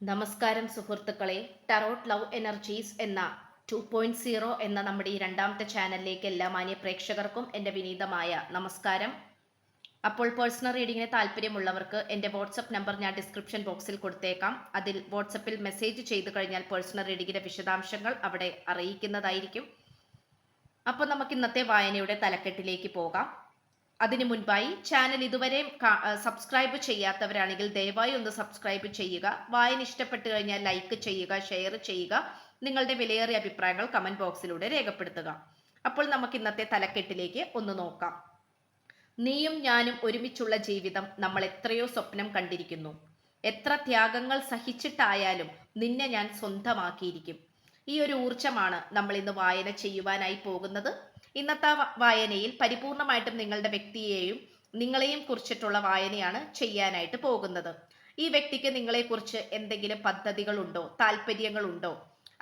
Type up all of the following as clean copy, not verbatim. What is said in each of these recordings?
നമസ്കാരം സുഹൃത്തുക്കളെ. Tarot love energies എന്ന 2.0 എന്ന നമ്മുടെ ഈ രണ്ടാമത്തെ ചാനലിലേക്ക് എല്ലാ മാന്യ പ്രേക്ഷകർക്കും എൻ്റെ വിനീതമായ നമസ്കാരം. അപ്പോൾ പേഴ്സണൽ റീഡിങ്ങിന് താല്പര്യമുള്ളവർക്ക് എൻ്റെ വാട്സപ്പ് നമ്പർ ഞാൻ ഡിസ്ക്രിപ്ഷൻ ബോക്സിൽ കൊടുത്തേക്കാം. അതിൽ വാട്സപ്പിൽ മെസ്സേജ് ചെയ്തു കഴിഞ്ഞാൽ പേഴ്സണൽ റീഡിങ്ങിൻ്റെ വിശദാംശങ്ങൾ അവിടെ അറിയിക്കുന്നതായിരിക്കും. അപ്പോൾ നമുക്ക് ഇന്നത്തെ വായനയുടെ തലക്കെട്ടിലേക്ക് പോകാം. അതിനു മുൻപായി ചാനൽ ഇതുവരെ സബ്സ്ക്രൈബ് ചെയ്യാത്തവരാണെങ്കിൽ ദയവായി ഒന്ന് സബ്സ്ക്രൈബ് ചെയ്യുക. വായന ഇഷ്ടപ്പെട്ടു കഴിഞ്ഞാൽ ലൈക്ക് ചെയ്യുക, ഷെയർ ചെയ്യുക. നിങ്ങളുടെ വിലയേറിയ അഭിപ്രായങ്ങൾ കമന്റ് ബോക്സിലൂടെ രേഖപ്പെടുത്തുക. അപ്പോൾ നമുക്ക് ഇന്നത്തെ തലക്കെട്ടിലേക്ക് ഒന്ന് നോക്കാം. നീയും ഞാനും ഒരുമിച്ചുള്ള ജീവിതം നമ്മൾ എത്രയോ സ്വപ്നം കണ്ടിരിക്കുന്നു. എത്ര ത്യാഗങ്ങൾ സഹിച്ചിട്ടായാലും നിന്നെ ഞാൻ സ്വന്തമാക്കിയിരിക്കും. ഈ ഒരു ഊർജമാണ് നമ്മൾ ഇന്ന് വായന ചെയ്യുവാനായി പോകുന്നത്. ഇന്നത്തെ വായനയിൽ പരിപൂർണമായിട്ടും നിങ്ങളുടെ വ്യക്തിയെയും നിങ്ങളെയും കുറിച്ചിട്ടുള്ള വായനയാണ് ചെയ്യാനായിട്ട് പോകുന്നത്. ഈ വ്യക്തിക്ക് നിങ്ങളെക്കുറിച്ച് എന്തെങ്കിലും പദ്ധതികളുണ്ടോ, താല്പര്യങ്ങളുണ്ടോ,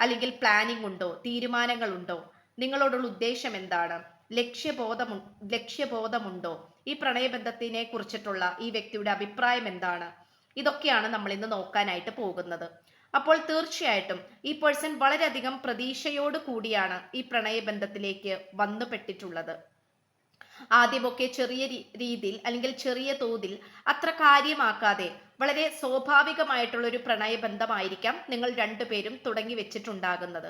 അല്ലെങ്കിൽ പ്ലാനിംഗ് ഉണ്ടോ, തീരുമാനങ്ങളുണ്ടോ, നിങ്ങളോടുള്ള ഉദ്ദേശം എന്താണ്, ലക്ഷ്യബോധമുണ്ടോ, ഈ പ്രണയബന്ധത്തിനെ കുറിച്ചിട്ടുള്ള ഈ വ്യക്തിയുടെ അഭിപ്രായം എന്താണ്, ഇതൊക്കെയാണ് നമ്മൾ ഇന്ന് നോക്കാനായിട്ട് പോകുന്നത്. അപ്പോൾ തീർച്ചയായിട്ടും ഈ പേഴ്സൺ വളരെയധികം പ്രതീക്ഷയോട് കൂടിയാണ് ഈ പ്രണയബന്ധത്തിലേക്ക് വന്നുപെട്ടിട്ടുള്ളത്. ആദ്യമൊക്കെ ചെറിയ രീതിയിൽ അല്ലെങ്കിൽ ചെറിയ തോതിൽ അത്ര കാര്യമാക്കാതെ വളരെ സ്വാഭാവികമായിട്ടുള്ള ഒരു പ്രണയബന്ധമായിരിക്കാം നിങ്ങൾ രണ്ടുപേരും തുടങ്ങി വെച്ചിട്ടുണ്ടാകുന്നത്.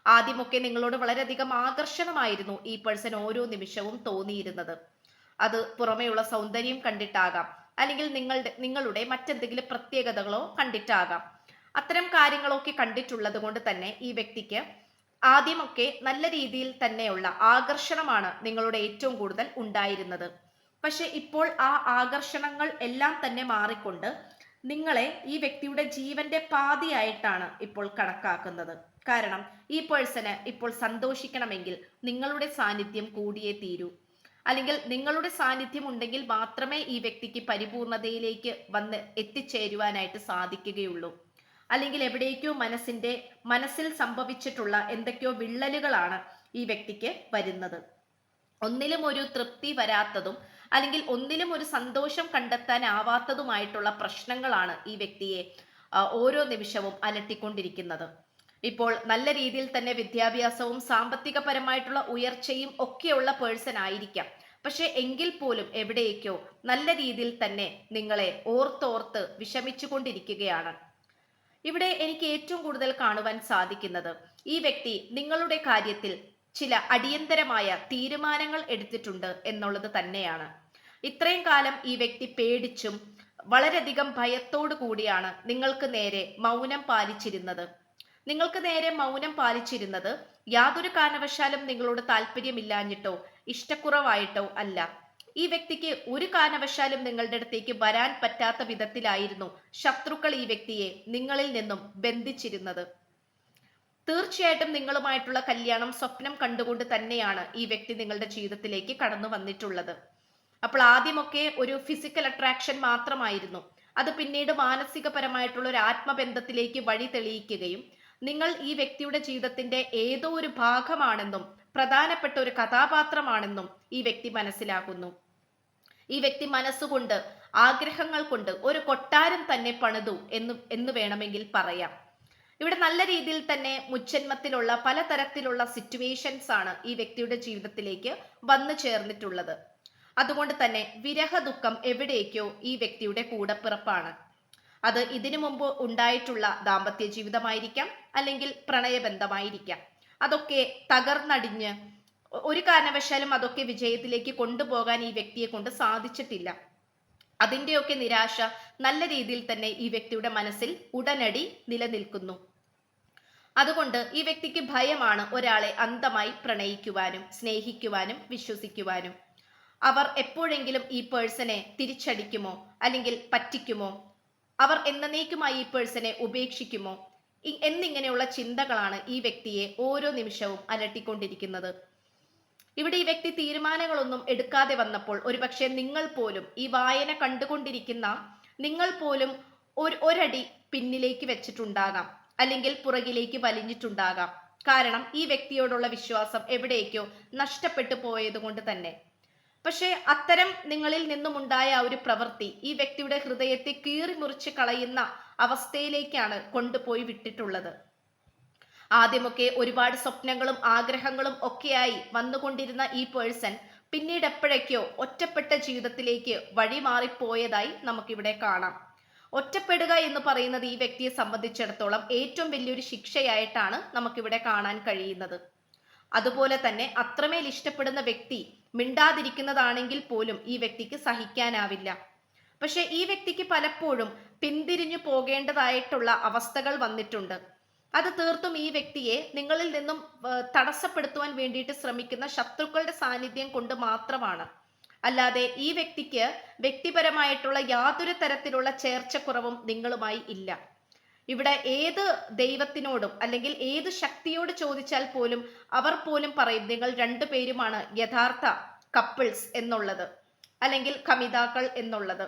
ആദ്യമൊക്കെ നിങ്ങളോട് വളരെയധികം ആകർഷണമായിരുന്നു ഈ പേഴ്സൺ ഓരോ നിമിഷവും തോന്നിയിരുന്നത്. അത് പുറമേയുള്ള സൗന്ദര്യം കണ്ടിട്ടാകാം, അല്ലെങ്കിൽ നിങ്ങളുടെ മറ്റെന്തെങ്കിലും പ്രത്യേകതകളോ കണ്ടിട്ടാകാം. അത്തരം കാര്യങ്ങളൊക്കെ കണ്ടിട്ടുള്ളത് കൊണ്ട് തന്നെ ഈ വ്യക്തിക്ക് ആദ്യമൊക്കെ നല്ല രീതിയിൽ തന്നെയുള്ള ആകർഷണമാണ് നിങ്ങളുടെ ഏറ്റവും കൂടുതൽ ഉണ്ടായിരുന്നത്. പക്ഷെ ഇപ്പോൾ ആ ആകർഷണങ്ങൾ എല്ലാം തന്നെ മാറിക്കൊണ്ട് നിങ്ങളെ ഈ വ്യക്തിയുടെ ജീവന്റെ പാതിയായിട്ടാണ് ഇപ്പോൾ കണക്കാക്കുന്നത്. കാരണം ഈ പേഴ്സണ് ഇപ്പോൾ സന്തോഷിക്കണമെങ്കിൽ നിങ്ങളുടെ സാന്നിധ്യം കൂടിയേ തീരൂ. അല്ലെങ്കിൽ നിങ്ങളുടെ സാന്നിധ്യം ഉണ്ടെങ്കിൽ മാത്രമേ ഈ വ്യക്തിക്ക് പരിപൂർണതയിലേക്ക് വന്ന് എത്തിച്ചേരുവാനായിട്ട് സാധിക്കുകയുള്ളൂ. അല്ലെങ്കിൽ എവിടേക്കോ മനസ്സിൽ സംഭവിച്ചിട്ടുള്ള എന്തൊക്കെയോ വിള്ളലുകളാണ് ഈ വ്യക്തിക്ക് വരുന്നത്. ഒന്നിലും ഒരു തൃപ്തി വരാത്തതും അല്ലെങ്കിൽ ഒന്നിലും ഒരു സന്തോഷം കണ്ടെത്താനാവാത്തതുമായിട്ടുള്ള പ്രശ്നങ്ങളാണ് ഈ വ്യക്തിയെ ഓരോ നിമിഷവും അലട്ടിക്കൊണ്ടിരിക്കുന്നത്. ഇപ്പോൾ നല്ല രീതിയിൽ തന്നെ വിദ്യാഭ്യാസവും സാമ്പത്തികപരമായിട്ടുള്ള ഉയർച്ചയും ഒക്കെയുള്ള പേഴ്സൺ ആയിരിക്കാം. പക്ഷെ എങ്കിൽ പോലും എവിടേക്കോ നല്ല രീതിയിൽ തന്നെ നിങ്ങളെ ഓർത്തോർത്ത് വിഷമിച്ചു കൊണ്ടിരിക്കുകയാണ്. ഇവിടെ എനിക്ക് ഏറ്റവും കൂടുതൽ കാണുവാൻ സാധിക്കുന്നത് ഈ വ്യക്തി നിങ്ങളുടെ കാര്യത്തിൽ ചില അടിയന്തരമായ തീരുമാനങ്ങൾ എടുത്തിട്ടുണ്ട് എന്നുള്ളത് തന്നെയാണ്. ഇത്രയും കാലം ഈ വ്യക്തി പേടിച്ചും വളരെയധികം ഭയത്തോടു കൂടിയാണ് നിങ്ങൾക്ക് നേരെ മൗനം പാലിച്ചിരുന്നത്. യാതൊരു കാരണവശാലും നിങ്ങളോട് താല്പര്യമില്ലാഞ്ഞിട്ടോ ഇഷ്ടക്കുറവായിട്ടോ അല്ല. ഈ വ്യക്തിക്ക് ഒരു കാരണവശാലും നിങ്ങളുടെ അടുത്തേക്ക് വരാൻ പറ്റാത്ത വിധത്തിലായിരുന്നു ശത്രുക്കൾ ഈ വ്യക്തിയെ നിങ്ങളിൽ നിന്നും ബന്ധിച്ചിരുന്നത്. തീർച്ചയായിട്ടും നിങ്ങളുമായിട്ടുള്ള കല്യാണം സ്വപ്നം കണ്ടുകൊണ്ട് തന്നെയാണ് ഈ വ്യക്തി നിങ്ങളുടെ ജീവിതത്തിലേക്ക് കടന്നു വന്നിട്ടുള്ളത്. അപ്പോൾ ആദ്യമൊക്കെ ഒരു ഫിസിക്കൽ അട്രാക്ഷൻ മാത്രമായിരുന്നു. അത് പിന്നീട് മാനസികപരമായിട്ടുള്ള ഒരു ആത്മബന്ധത്തിലേക്ക് വഴി തെളിയിക്കുകയും നിങ്ങൾ ഈ വ്യക്തിയുടെ ജീവിതത്തിന്റെ ഏതോ ഒരു ഭാഗമാണെന്നും പ്രധാനപ്പെട്ട ഒരു കഥാപാത്രമാണെന്നും ഈ വ്യക്തി മനസ്സിലാക്കുന്നു. ഈ വ്യക്തി മനസ്സുകൊണ്ട് ആഗ്രഹങ്ങൾ കൊണ്ട് ഒരു കൊട്ടാരം തന്നെ പണിതു എന്ന് വേണമെങ്കിൽ പറയാം. ഇവിടെ നല്ല രീതിയിൽ തന്നെ മുജ്ജന്മത്തിലുള്ള പലതരത്തിലുള്ള സിറ്റുവേഷൻസ് ആണ് ഈ വ്യക്തിയുടെ ജീവിതത്തിലേക്ക് വന്നു ചേർന്നിട്ടുള്ളത്. അതുകൊണ്ട് തന്നെ വിരഹ ദുഃഖം എവിടേക്കോ ഈ വ്യക്തിയുടെ കൂടപ്പിറപ്പാണ്. അത് ഇതിനു മുമ്പ് ഉണ്ടായിട്ടുള്ള ദാമ്പത്യ ജീവിതമായിരിക്കാം, അല്ലെങ്കിൽ പ്രണയബന്ധമായിരിക്കാം. അതൊക്കെ തകർന്നടിഞ്ഞ് ഒരു കാരണവശാലും അതൊക്കെ വിജയത്തിലേക്ക് കൊണ്ടുപോകാൻ ഈ വ്യക്തിയെ കൊണ്ട് സാധിച്ചിട്ടില്ല. അതിൻ്റെയൊക്കെ നിരാശ നല്ല രീതിയിൽ തന്നെ ഈ വ്യക്തിയുടെ മനസ്സിൽ ഉടനടി നിലനിൽക്കുന്നു. അതുകൊണ്ട് ഈ വ്യക്തിക്ക് ഭയമാണ് ഒരാളെ അന്ധമായി പ്രണയിക്കുവാനും സ്നേഹിക്കുവാനും വിശ്വസിക്കുവാനും. അവർ എപ്പോഴെങ്കിലും ഈ പേഴ്സണെ തിരിച്ചടിക്കുമോ, അല്ലെങ്കിൽ പറ്റിക്കുമോ, അവർ എന്നേക്കുമായി ഈ പേഴ്സണെ ഉപേക്ഷിക്കുമോ എന്നിങ്ങനെയുള്ള ചിന്തകളാണ് ഈ വ്യക്തിയെ ഓരോ നിമിഷവും അലട്ടിക്കൊണ്ടിരിക്കുന്നത്. ഇവിടെ ഈ വ്യക്തി തീരുമാനങ്ങളൊന്നും എടുക്കാതെ വന്നപ്പോൾ ഒരുപക്ഷെ നിങ്ങൾ പോലും, ഈ വായന കണ്ടുകൊണ്ടിരിക്കുന്ന നിങ്ങൾ പോലും ഒരടി പിന്നിലേക്ക് വെച്ചിട്ടുണ്ടാകാം, അല്ലെങ്കിൽ പുറകിലേക്ക് വലിഞ്ഞിട്ടുണ്ടാകാം. കാരണം ഈ വ്യക്തിയോടുള്ള വിശ്വാസം എവിടേക്കോ നഷ്ടപ്പെട്ടു പോയത് കൊണ്ട് തന്നെ. പക്ഷെ അത്തരം നിങ്ങളിൽ നിന്നുമുണ്ടായ ആ ഒരു പ്രവൃത്തി ഈ വ്യക്തിയുടെ ഹൃദയത്തെ കീറി മുറിച്ച് കളയുന്ന അവസ്ഥയിലേക്കാണ് കൊണ്ടുപോയി വിട്ടിട്ടുള്ളത്. ആദ്യമൊക്കെ ഒരുപാട് സ്വപ്നങ്ങളും ആഗ്രഹങ്ങളും ഒക്കെയായി വന്നുകൊണ്ടിരുന്ന ഈ പേഴ്സൺ പിന്നീട് എപ്പോഴൊക്കെയോ ഒറ്റപ്പെട്ട ജീവിതത്തിലേക്ക് വഴിമാറിപ്പോയതായി നമുക്കിവിടെ കാണാം. ഒറ്റപ്പെടുക എന്ന് പറയുന്നത് ഈ വ്യക്തിയെ സംബന്ധിച്ചിടത്തോളം ഏറ്റവും വലിയൊരു ശിക്ഷയായിട്ടാണ് നമുക്കിവിടെ കാണാൻ കഴിയുന്നത്. അതുപോലെ തന്നെ അത്രമേൽ ഇഷ്ടപ്പെടുന്ന വ്യക്തി മിണ്ടാതിരിക്കുന്നതാണെങ്കിൽ പോലും ഈ വ്യക്തിക്ക് സഹിക്കാനാവില്ല. പക്ഷെ ഈ വ്യക്തിക്ക് പലപ്പോഴും പിന്തിരിഞ്ഞു പോകേണ്ടതായിട്ടുള്ള അവസ്ഥകൾ വന്നിട്ടുണ്ട്. അത് തീർത്തും ഈ വ്യക്തിയെ നിങ്ങളിൽ നിന്നും തടസ്സപ്പെടുത്തുവാൻ വേണ്ടിയിട്ട് ശ്രമിക്കുന്ന ശത്രുക്കളുടെ സാന്നിധ്യം കൊണ്ട് മാത്രമാണ്. അല്ലാതെ ഈ വ്യക്തിക്ക് വ്യക്തിപരമായിട്ടുള്ള യാതൊരു തരത്തിലുള്ള ചേർച്ചക്കുറവും നിങ്ങളുമായി ഇല്ല. ഇവിടെ ഏത് ദൈവത്തിനോടും അല്ലെങ്കിൽ ഏത് ശക്തിയോട് ചോദിച്ചാൽ പോലും അവർ പോലും പറയും നിങ്ങൾ രണ്ടുപേരുമാണ് യഥാർത്ഥ കപ്പിൾസ് എന്നുള്ളത്, അല്ലെങ്കിൽ കമിതാക്കൾ എന്നുള്ളത്.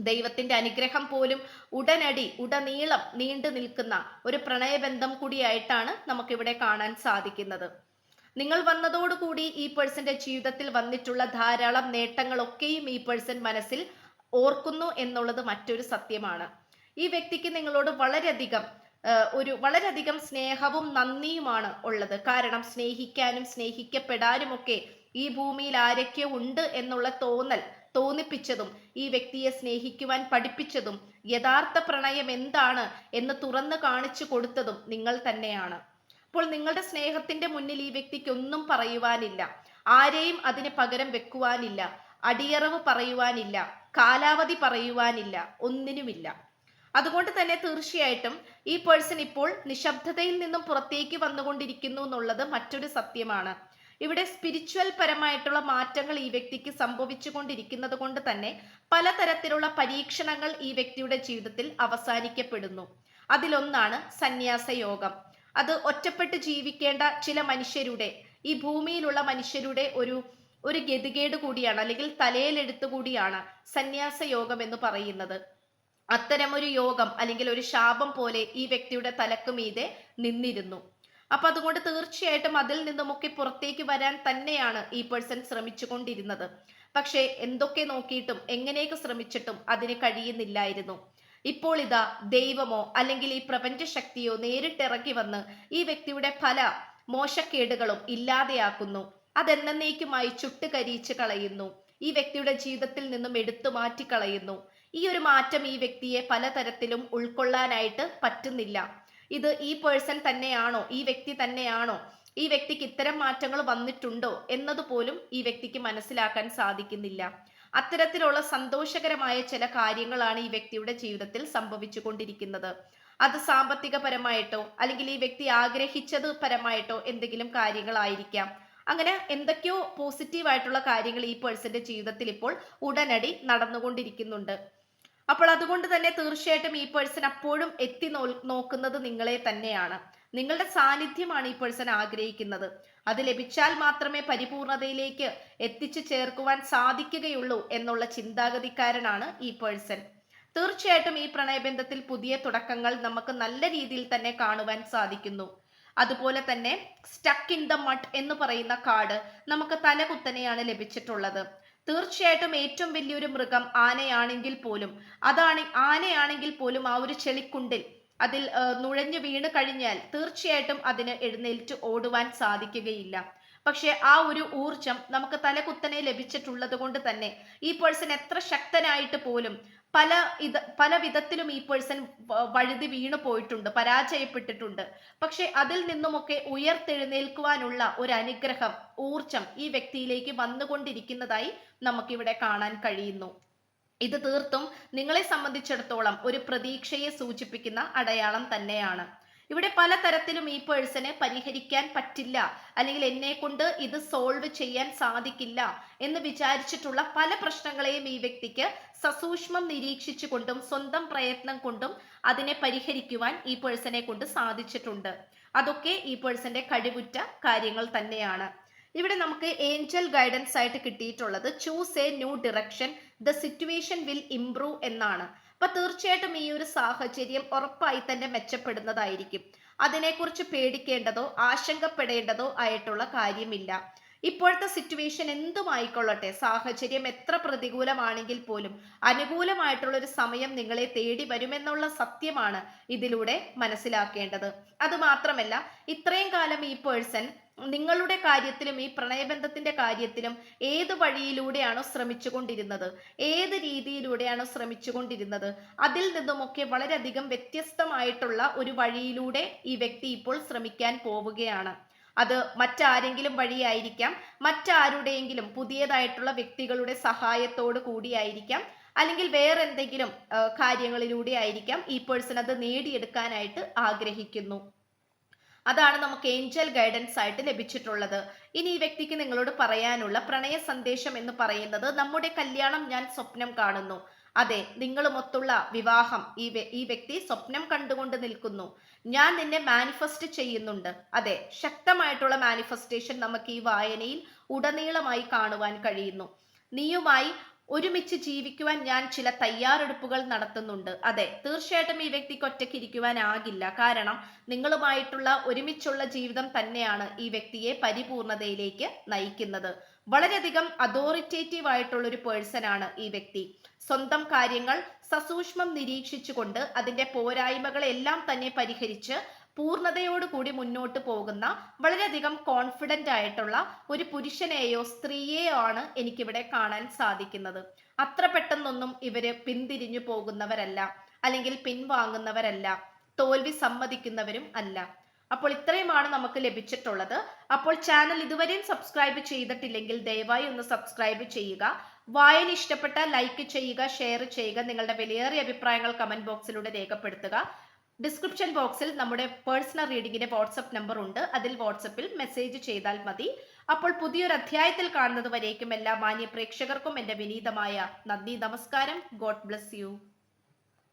ദൈവത്തിന്റെ അനുഗ്രഹം പോലും ഉടനീളം നീണ്ടു നിൽക്കുന്ന ഒരു പ്രണയബന്ധം കൂടിയായിട്ടാണ് നമുക്കിവിടെ കാണാൻ സാധിക്കുന്നത്. നിങ്ങൾ വന്നതോടുകൂടി ഈ പേഴ്സന്റെ ജീവിതത്തിൽ വന്നിട്ടുള്ള ധാരാളം നേട്ടങ്ങളൊക്കെയും ഈ പേഴ്സൺ മനസ്സിൽ ഓർക്കുന്നു എന്നുള്ളത് മറ്റൊരു സത്യമാണ്. ഈ വ്യക്തിക്ക് നിങ്ങളോട് വളരെയധികം സ്നേഹവും നന്ദിയുമാണ് ഉള്ളത്. കാരണം സ്നേഹിക്കാനും സ്നേഹിക്കപ്പെടാനും ഒക്കെ ഈ ഭൂമിയിൽ ആരൊക്കെ ഉണ്ട് എന്നുള്ള തോന്നിപ്പിച്ചതും ഈ വ്യക്തിയെ സ്നേഹിക്കുവാൻ പഠിപ്പിച്ചതും യഥാർത്ഥ പ്രണയം എന്താണ് എന്ന് തുറന്നു കാണിച്ചു കൊടുത്തതും നിങ്ങൾ തന്നെയാണ്. അപ്പോൾ നിങ്ങളുടെ സ്നേഹത്തിന്റെ മുന്നിൽ ഈ വ്യക്തിക്ക് ഒന്നും പറയുവാനില്ല, ആരെയും അതിന് പകരം വെക്കുവാനില്ല, അടിയറവ് പറയുവാനില്ല, കാലാവധി പറയുവാനില്ല, ഒന്നിനുമില്ല. അതുകൊണ്ട് തന്നെ തീർച്ചയായിട്ടും ഈ പേഴ്സൺ ഇപ്പോൾ നിശബ്ദതയിൽ നിന്നും പുറത്തേക്ക് വന്നുകൊണ്ടിരിക്കുന്നു എന്നുള്ളത് മറ്റൊരു സത്യമാണ്. ഇവിടെ സ്പിരിച്വൽ പരമായിട്ടുള്ള മാറ്റങ്ങൾ ഈ വ്യക്തിക്ക് സംഭവിച്ചു കൊണ്ടിരിക്കുന്നത് കൊണ്ട് തന്നെ പലതരത്തിലുള്ള പരീക്ഷണങ്ങൾ ഈ വ്യക്തിയുടെ ജീവിതത്തിൽ അവസാനിക്കപ്പെടുന്നു. അതിലൊന്നാണ് സന്യാസ യോഗം. അത് ഒറ്റപ്പെട്ട് ജീവിക്കേണ്ട ചില മനുഷ്യരുടെ, ഈ ഭൂമിയിലുള്ള മനുഷ്യരുടെ ഒരു ഗതികേട് കൂടിയാണ്, അല്ലെങ്കിൽ തലയിലെടുത്തു കൂടിയാണ് സന്യാസ യോഗം എന്ന് പറയുന്നത്. അത്തരമൊരു യോഗം അല്ലെങ്കിൽ ഒരു ശാപം പോലെ ഈ വ്യക്തിയുടെ തലക്ക് മീതെ നിന്നിരുന്നു. അപ്പൊ അതുകൊണ്ട് തീർച്ചയായിട്ടും അതിൽ നിന്നുമൊക്കെ പുറത്തേക്ക് വരാൻ തന്നെയാണ് ഈ പേഴ്സൺ ശ്രമിച്ചുകൊണ്ടിരുന്നത്. പക്ഷെ എന്തൊക്കെ നോക്കിയിട്ടും എങ്ങനെയൊക്കെ ശ്രമിച്ചിട്ടും അതിന് കഴിയുന്നില്ലായിരുന്നു. ഇപ്പോൾ ഇതാ ദൈവമോ അല്ലെങ്കിൽ ഈ പ്രപഞ്ച ശക്തിയോ നേരിട്ടിറങ്ങി വന്ന് ഈ വ്യക്തിയുടെ പല മോശക്കേടുകളും ഇല്ലാതെയാക്കുന്നു. അതെന്നേക്കുമായി ചുട്ടുകരിച്ച് കളയുന്നു. ഈ വ്യക്തിയുടെ ജീവിതത്തിൽ നിന്നും എടുത്തു മാറ്റി കളയുന്നു. ഈ ഒരു മാറ്റം ഈ വ്യക്തിയെ പലതരത്തിലും ഉൾക്കൊള്ളാനായിട്ട് പറ്റുന്നില്ല. ഇത് ഈ പേഴ്സൺ തന്നെയാണോ, ഈ വ്യക്തി തന്നെയാണോ, ഈ വ്യക്തിക്ക് ഇത്തരം മാറ്റങ്ങൾ വന്നിട്ടുണ്ടോ എന്നതുപോലും ഈ വ്യക്തിക്ക് മനസ്സിലാക്കാൻ സാധിക്കുന്നില്ല. അത്തരത്തിലുള്ള സന്തോഷകരമായ ചില കാര്യങ്ങളാണ് ഈ വ്യക്തിയുടെ ജീവിതത്തിൽ സംഭവിച്ചു കൊണ്ടിരിക്കുന്നത്. അത് സാമ്പത്തികപരമായിട്ടോ അല്ലെങ്കിൽ ഈ വ്യക്തി ആഗ്രഹിച്ചത് പരമായിട്ടോ എന്തെങ്കിലും കാര്യങ്ങളായിരിക്കാം. അങ്ങനെ എന്തൊക്കെയോ പോസിറ്റീവായിട്ടുള്ള കാര്യങ്ങൾ ഈ പേഴ്സന്റെ ജീവിതത്തിൽ ഇപ്പോൾ ഉടനടി നടന്നുകൊണ്ടിരിക്കുന്നുണ്ട്. അപ്പോൾ അതുകൊണ്ട് തന്നെ തീർച്ചയായിട്ടും ഈ പേഴ്സൺ അപ്പോഴും നോക്കുന്നത് നിങ്ങളെ തന്നെയാണ്. നിങ്ങളുടെ സാന്നിധ്യമാണ് ഈ പേഴ്സൺ ആഗ്രഹിക്കുന്നത്. അത് ലഭിച്ചാൽ മാത്രമേ പരിപൂർണതയിലേക്ക് എത്തിച്ചു ചേർക്കുവാൻ സാധിക്കുകയുള്ളൂ എന്നുള്ള ചിന്താഗതിക്കാരനാണ് ഈ പേഴ്സൺ. തീർച്ചയായിട്ടും ഈ പ്രണയബന്ധത്തിൽ പുതിയ തുടക്കങ്ങൾ നമുക്ക് നല്ല രീതിയിൽ തന്നെ കാണുവാൻ സാധിക്കുന്നു. അതുപോലെ തന്നെ സ്റ്റക്ക് ഇൻ ദ മഡ് എന്ന് പറയുന്ന കാർഡ് നമുക്ക് തലകുത്തനെയാണ് ലഭിച്ചിട്ടുള്ളത്. തീർച്ചയായിട്ടും ഏറ്റവും വലിയൊരു മൃഗം ആനയാണെങ്കിൽ പോലും ആ ഒരു ചെളിക്കുണ്ടിൽ അതിൽ നുഴഞ്ഞു വീണ് കഴിഞ്ഞാൽ തീർച്ചയായിട്ടും അതിന് എഴുന്നേറ്റ് ഓടുവാൻ സാധിക്കുകയില്ല. പക്ഷെ ആ ഒരു ഊർജം നമുക്ക് തലകുത്തനെ ലഭിച്ചിട്ടുള്ളത് കൊണ്ട് തന്നെ ഈ പേഴ്സൺ എത്ര ശക്തനായിട്ട് പോലും പല വിധത്തിലും ഈ പേഴ്സൺ വഴുതി വീണു പോയിട്ടുണ്ട്, പരാജയപ്പെട്ടിട്ടുണ്ട്. പക്ഷെ അതിൽ നിന്നുമൊക്കെ ഉയർത്തെഴുന്നേൽക്കുവാനുള്ള ഒരു അനുഗ്രഹം, ഊർജം ഈ വ്യക്തിയിലേക്ക് വന്നുകൊണ്ടിരിക്കുന്നതായി നമുക്കിവിടെ കാണാൻ കഴിയുന്നു. ഇത് തീർത്തും നിങ്ങളെ സംബന്ധിച്ചിടത്തോളം ഒരു പ്രതീക്ഷയെ സൂചിപ്പിക്കുന്ന അടയാളം തന്നെയാണ്. ഇവിടെ പലതരത്തിലും ഈ പേഴ്സണെ പരിഹരിക്കാൻ പറ്റില്ല, അല്ലെങ്കിൽ എന്നെ കൊണ്ട് ഇത് സോൾവ് ചെയ്യാൻ സാധിക്കില്ല എന്ന് വിചാരിച്ചിട്ടുള്ള പല പ്രശ്നങ്ങളെയും ഈ വ്യക്തിക്ക് സസൂക്ഷ്മം നിരീക്ഷിച്ചുകൊണ്ടും സ്വന്തം പ്രയത്നം കൊണ്ടും അതിനെ പരിഹരിക്കുവാൻ ഈ പേഴ്സണെ കൊണ്ട് സാധിച്ചിട്ടുണ്ട്. അതൊക്കെ ഈ പേഴ്സന്റെ കഴിവുറ്റ കാര്യങ്ങൾ തന്നെയാണ്. ഇവിടെ നമുക്ക് ഏഞ്ചൽ ഗൈഡൻസ് ആയിട്ട് കിട്ടിയിട്ടുള്ളത് choose A new direction, the situation will improve എന്നാണ്. അപ്പൊ തീർച്ചയായിട്ടും ഈ ഒരു സാഹചര്യം ഉറപ്പായി തന്നെ മെച്ചപ്പെടുന്നതായിരിക്കും. അതിനെക്കുറിച്ച് പേടിക്കേണ്ടതോ ആശങ്കപ്പെടേണ്ടതോ ആയിട്ടുള്ള കാര്യമില്ല. ഇപ്പോഴത്തെ സിറ്റുവേഷൻ എന്തുമായിക്കൊള്ളട്ടെ, സാഹചര്യം എത്ര പ്രതികൂലമാണെങ്കിൽ പോലും അനുകൂലമായിട്ടുള്ള ഒരു സമയം നിങ്ങളെ തേടി വരുമെന്നുള്ള സത്യമാണ് ഇതിലൂടെ മനസ്സിലാക്കേണ്ടത്. അത് മാത്രമല്ല, ഇത്രയും കാലം ഈ പേഴ്സൺ നിങ്ങളുടെ കാര്യത്തിലും ഈ പ്രണയബന്ധത്തിന്റെ കാര്യത്തിലും ഏത് വഴിയിലൂടെയാണോ ശ്രമിച്ചുകൊണ്ടിരുന്നത്, ഏത് രീതിയിലൂടെയാണോ ശ്രമിച്ചുകൊണ്ടിരുന്നത്, അതിൽ നിന്നുമൊക്കെ വളരെയധികം വ്യത്യസ്തമായിട്ടുള്ള ഒരു വഴിയിലൂടെ ഈ വ്യക്തി ഇപ്പോൾ ശ്രമിക്കാൻ പോവുകയാണ്. അത് മറ്റാരെങ്കിലും വഴിയായിരിക്കാം, മറ്റാരുടെയെങ്കിലും പുതിയതായിട്ടുള്ള വ്യക്തികളുടെ സഹായത്തോട് കൂടിയായിരിക്കാം, അല്ലെങ്കിൽ വേറെ എന്തെങ്കിലും കാര്യങ്ങളിലൂടെ ആയിരിക്കാം ഈ പേഴ്സൺ അത് നേടിയെടുക്കാനായിട്ട് ആഗ്രഹിക്കുന്നു. അതാണ് നമുക്ക് ഏഞ്ചൽ ഗൈഡൻസ് ആയിട്ട് ലഭിച്ചിട്ടുള്ളത്. ഇനി ഈ വ്യക്തിക്ക് നിങ്ങളോട് പറയാനുള്ള പ്രണയ സന്ദേശം എന്ന് പറയുന്നത്, നമ്മുടെ കല്യാണം ഞാൻ സ്വപ്നം കാണുന്നു. അതെ, നിങ്ങളുമൊത്തുള്ള വിവാഹം ഈ വ്യക്തി സ്വപ്നം കണ്ടുകൊണ്ട് നിൽക്കുന്നു. ഞാൻ നിന്നെ മാനിഫെസ്റ്റ് ചെയ്യുന്നുണ്ട്. അതെ, ശക്തമായിട്ടുള്ള മാനിഫെസ്റ്റേഷൻ നമുക്ക് ഈ വായനയിൽ ഉടനീളമായി കാണുവാൻ കഴിയുന്നു. നീയുമായി ഒരുമിച്ച് ജീവിക്കുവാൻ ഞാൻ ചില തയ്യാറെടുപ്പുകൾ നടത്തുന്നുണ്ട്. അതെ, തീർച്ചയായിട്ടും ഈ വ്യക്തിക്ക് ഒറ്റയ്ക്ക് ഇരിക്കുവാനാകില്ല. കാരണം നിങ്ങളുമായിട്ടുള്ള ഒരുമിച്ചുള്ള ജീവിതം തന്നെയാണ് ഈ വ്യക്തിയെ പരിപൂർണതയിലേക്ക് നയിക്കുന്നത്. വളരെയധികം അതോറിറ്റേറ്റീവ് ആയിട്ടുള്ള ഒരു പേഴ്സൺ ആണ് ഈ വ്യക്തി. സ്വന്തം കാര്യങ്ങൾ സസൂക്ഷ്മം നിരീക്ഷിച്ചുകൊണ്ട് അതിന്റെ പോരായ്മകളെല്ലാം തന്നെ പരിഹരിച്ച് പൂർണ്ണതയോടുകൂടി മുന്നോട്ട് പോകുന്ന വളരെയധികം കോൺഫിഡന്റ് ആയിട്ടുള്ള ഒരു പുരുഷനെയോ സ്ത്രീയെയോ ആണ് എനിക്കിവിടെ കാണാൻ സാധിക്കുന്നത്. അത്ര പെട്ടെന്നൊന്നും ഇവര് പിന്തിരിഞ്ഞു പോകുന്നവരല്ല, അല്ലെങ്കിൽ പിൻവാങ്ങുന്നവരല്ല, തോൽവി സമ്മതിക്കുന്നവരും അല്ല. അപ്പോൾ ഇത്രയുമാണ് നമുക്ക് ലഭിച്ചിട്ടുള്ളത്. അപ്പോൾ ചാനൽ ഇതുവരെയും സബ്സ്ക്രൈബ് ചെയ്തിട്ടില്ലെങ്കിൽ ദയവായി ഒന്ന് സബ്സ്ക്രൈബ് ചെയ്യുക. വായന ഇഷ്ടപ്പെട്ടാൽ ലൈക്ക് ചെയ്യുക, ഷെയർ ചെയ്യുക. നിങ്ങളുടെ വിലയേറിയ അഭിപ്രായങ്ങൾ കമന്റ് ബോക്സിലൂടെ രേഖപ്പെടുത്തുക. ഡിസ്ക്രിപ്ഷൻ ബോക്സിൽ നമ്മുടെ പേഴ്സണൽ റീഡിങ്ങിന്റെ വാട്സപ്പ് നമ്പർ ഉണ്ട്. അതിൽ വാട്സപ്പിൽ മെസ്സേജ് ചെയ്താൽ മതി. അപ്പോൾ പുതിയൊരു അധ്യായത്തിൽ കാണുന്നത് വരേക്കും എല്ലാ മാന്യ പ്രേക്ഷകർക്കും എൻ്റെ വിനീതമായ നന്ദി, നമസ്കാരം. God bless you.